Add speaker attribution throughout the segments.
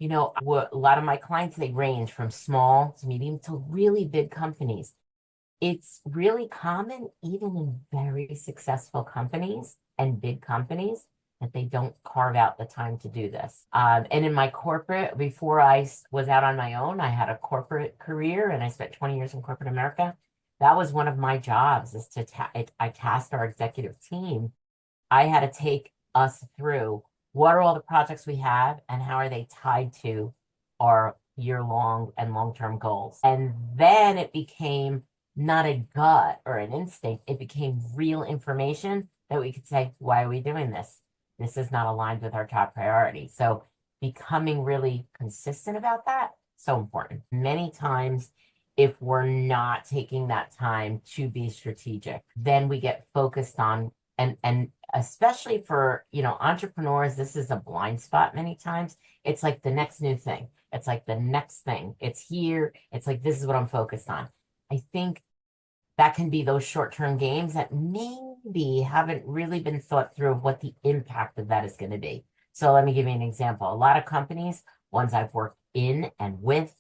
Speaker 1: A lot of my clients, they range from small to medium to really big companies. It's really common, even in very successful companies and big companies, that they don't carve out the time to do this. And in my corporate, before was out on my own, I had a corporate career and I spent 20 years in corporate America. That was one of my jobs is I tasked our executive team. I had to take us through what are all the projects we have and how are they tied to our year-long and long-term goals. And then it became not a gut or an instinct, it became real information that we could say, why are we doing this? This is not aligned with our top priority. So becoming really consistent about that, so important. Many times, if we're not taking that time to be strategic, then we get focused on and especially for entrepreneurs, this is a blind spot many times. It's like the next new thing. It's like the next thing. It's here. It's like this is what I'm focused on. I think that can be those short-term gains that maybe haven't really been thought through of what the impact of that is going to be. So let me give you an example. A lot of companies, ones I've worked in and with,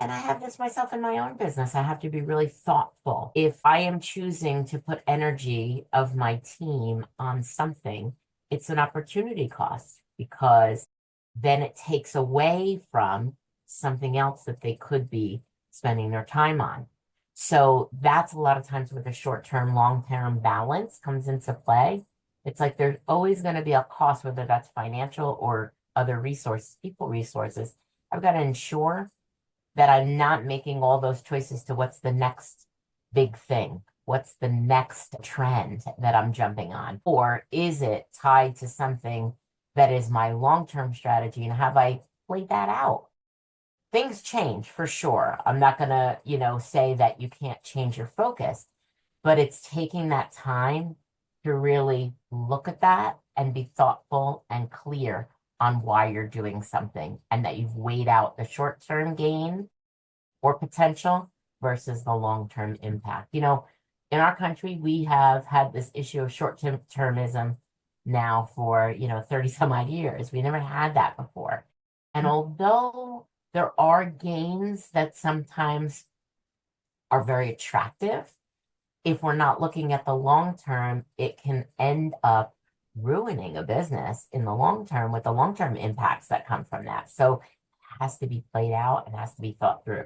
Speaker 1: and I have this myself in my own business. I have to be really thoughtful. If I am choosing to put energy of my team on something, it's an opportunity cost because then it takes away from something else that they could be spending their time on. So that's a lot of times where the short-term, long-term balance comes into play. It's like there's always going to be a cost, whether that's financial or other resources, people resources. I've got to ensure that I'm not making all those choices to what's the next big thing? What's the next trend that I'm jumping on? Or is it tied to something that is my long-term strategy? And have I played that out? Things change for sure. I'm not going to, say that you can't change your focus, but it's taking that time to really look at that and be thoughtful and clear on why you're doing something and that you've weighed out the short-term gain or potential versus the long-term impact. In our country, we have had this issue of short-termism now for, 30 some odd years. We never had that before. And although there are gains that sometimes are very attractive, if we're not looking at the long term, it can end up ruining a business in the long term with the long term impacts that come from that. So it has to be played out and has to be thought through.